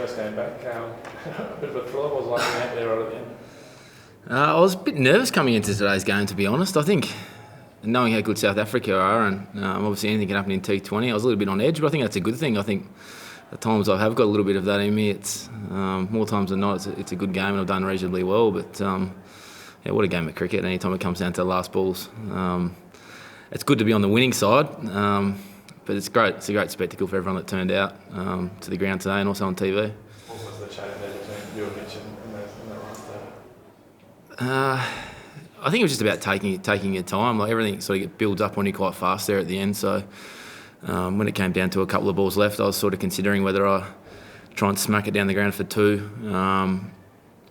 first game back. A bit of a thriller. What was like out there right at the end? I was a bit nervous coming into today's game, to be honest. I think knowing how good South Africa are, and obviously anything can happen in T20, I was a little bit on edge, but I think that's a good thing. I think at times I have got a little bit of that in me. It's more times than not, it's a good game, and I've done reasonably well. But yeah, what a game of cricket! Anytime it comes down to the last balls, it's good to be on the winning side. But it's great. It's a great spectacle for everyone that turned out to the ground today, and also on TV. What was the chat there between you and Mitch in that last day? I think it was just about taking your time. Like everything sort of builds up on you quite fast there at the end. So when it came down to a couple of balls left, I was sort of considering whether I try and smack it down the ground for 2.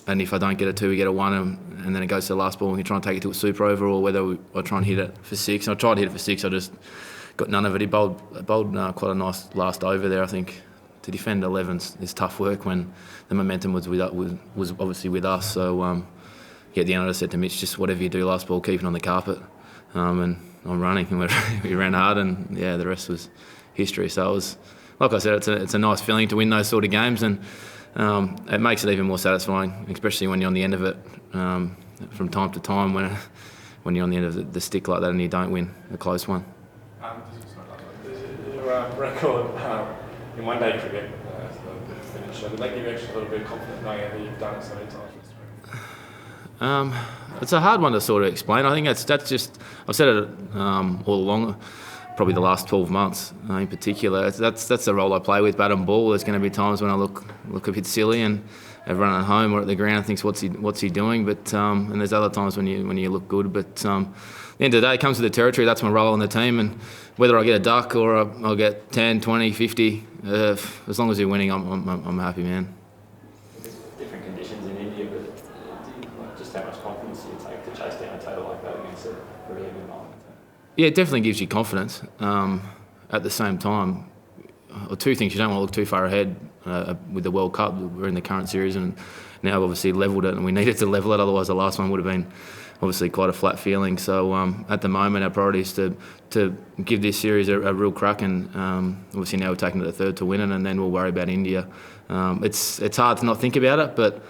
And if I don't get a 2, we get a 1, and then it goes to the last ball and we try and take it to a super over, or whether I try and hit it for 6. And I tried to hit it for 6. I just got none of it. He bowled quite a nice last over there. I think to defend 11 is tough work when the momentum was obviously with us. So yeah, at the end I just said to Mitch, just whatever you do last ball, keep it on the carpet. And I'm running, and we ran hard, and yeah, the rest was history. So it was, like I said, it's a nice feeling to win those sort of games, and it makes it even more satisfying, especially when you're on the end of it from time to time, when you're on the end of the stick like that and you don't win a close one. Your record in one-day cricket, the finish, did that give you actually a little bit of confidence knowing that you've done it so many times? It's a hard one to sort of explain. I think that's just, I've said it all along, probably the last 12 months in particular. That's the role I play with bat and ball. There's going to be times when I look a bit silly, and everyone at home or at the ground thinks what's he doing. But and there's other times when you look good. But at the end of the day, it comes with the territory. That's my role in the team, and whether I get a duck or I'll get 10, 20, 50, as long as you're winning, I'm a happy man. Different conditions in India, but just how much confidence do you take to chase down a total like that against a really heavy environment? Yeah, it definitely gives you confidence. At the same time, or two things: you don't want to look too far ahead with the World Cup. We're in the current series, and now obviously levelled it, and we needed to level it. Otherwise, the last one would have been obviously quite a flat feeling. So at the moment, our priority is to give this series a real crack, and obviously now we're taking it to the third to win it, and then we'll worry about India. It's hard to not think about it, but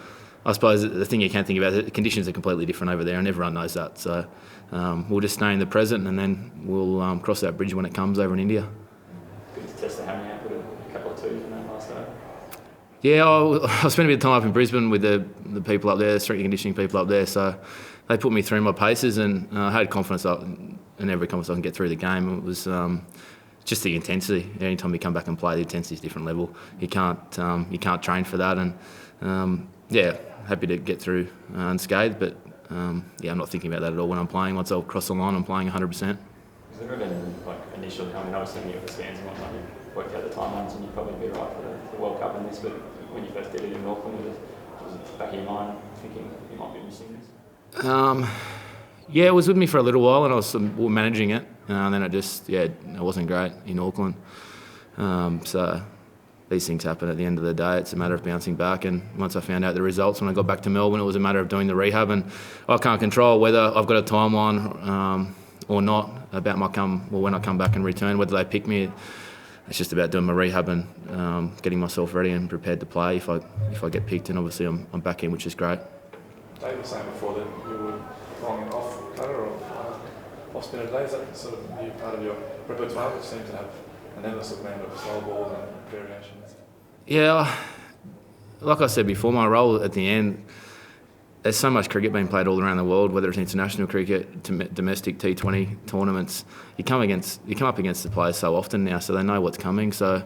I suppose the thing you can't think about, the conditions are completely different over there, and everyone knows that. So we'll just stay in the present, and then we'll cross that bridge when it comes over in India. Good to test the hammering out, put a couple of 2s in that last day. Yeah, I spent a bit of time up in Brisbane with the people up there, the strength and conditioning people up there. So they put me through my paces, and I had confidence in every confidence I can get through the game. It was just the intensity. Anytime you come back and play, the intensity is a different level. You can't train for that, and yeah, happy to get through unscathed. But yeah, I'm not thinking about that at all when I'm playing. Once I'll cross the line, I'm playing 100%. Has there been initially, obviously when you were the stands and whatnot, you worked out the timelines and you'd probably be right for the World Cup in this, but when you first did it in Auckland, was it back in your mind thinking you might be missing this? Yeah, it was with me for a little while, and I was managing it, and then it wasn't great in Auckland. So these things happen at the end of the day. It's a matter of bouncing back, and once I found out the results when I got back to Melbourne, it was a matter of doing the rehab, and I can't control whether I've got a timeline or not about when I come back and return, whether they pick me. It's just about doing my rehab and getting myself ready and prepared to play if I get picked, and obviously I'm back in, which is great. Dave was saying before that you were long and off cutter or off spinner today. Is that sort of new part of your repertoire, which seems to have an endless amount of slow balls and variations? Yeah, like I said before, my role at the end, there's so much cricket being played all around the world, whether it's international cricket, domestic T20 tournaments. You come up against the players so often now, so they know what's coming. So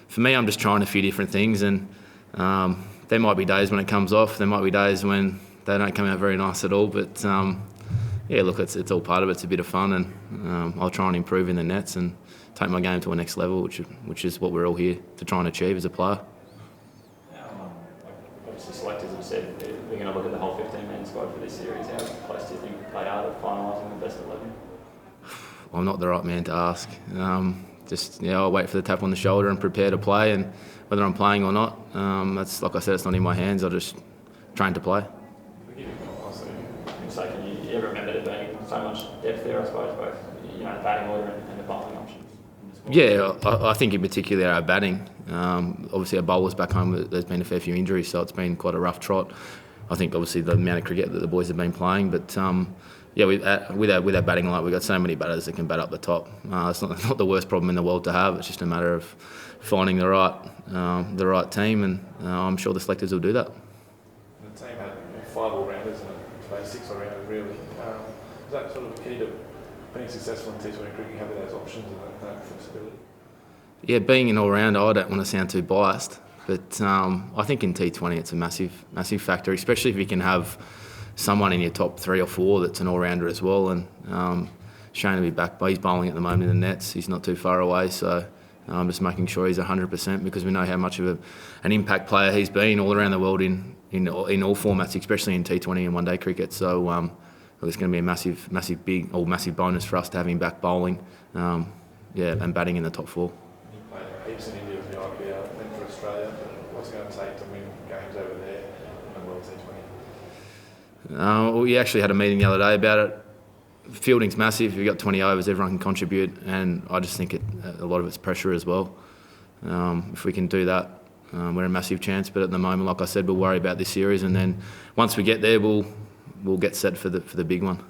for me, I'm just trying a few different things, and there might be days when it comes off. There might be days when they don't come out very nice at all. But yeah, look, it's all part of it. It's a bit of fun, and I'll try and improve in the nets and take my game to a next level, which is what we're all here to try and achieve as a player. Obviously, selectors have said we're going to look at the whole 15-man squad for this series. How close do you think they are to finalising the best 11? I'm not the right man to ask. I'll wait for the tap on the shoulder and prepare to play, and whether I'm playing or not, that's, like I said, it's not in my hands. I just train to play. So can you ever remember there being so much depth there, I suppose, both the batting order and the bowling options in the squad? Yeah, I think in particular our batting. Obviously our bowlers back home, there's been a fair few injuries, so it's been quite a rough trot. I think obviously the amount of cricket that the boys have been playing, but yeah, with our batting line, we've got so many batters that can bat up the top. It's not the worst problem in the world to have. It's just a matter of finding the right team, and I'm sure the selectors will do that. The team had 5 all-rounders and today 6 all-rounders really. Is that sort of key to being successful in T20 cricket? You have those options and that flexibility. Yeah, being an all-rounder, I don't want to sound too biased, but I think in T20 it's a massive factor, especially if you can have someone in your top 3 or 4 that's an all-rounder as well. And Shane will be back, but he's bowling at the moment in the nets. He's not too far away, so I'm just making sure he's 100% because we know how much of an impact player he's been all around the world in all formats, especially in T20 and one-day cricket. So it's going to be a massive bonus for us to have him back bowling, and batting in the top 4. He played heaps in India with the IPL, went for Australia. What's it going to take to win games over there in the World T20? We actually had a meeting the other day about it. Fielding's massive. You've got 20 overs, everyone can contribute, and I just think a lot of it's pressure as well. If we can do that, we're a massive chance. But at the moment, like I said, we'll worry about this series, and then once we get there, we'll get set for the big one.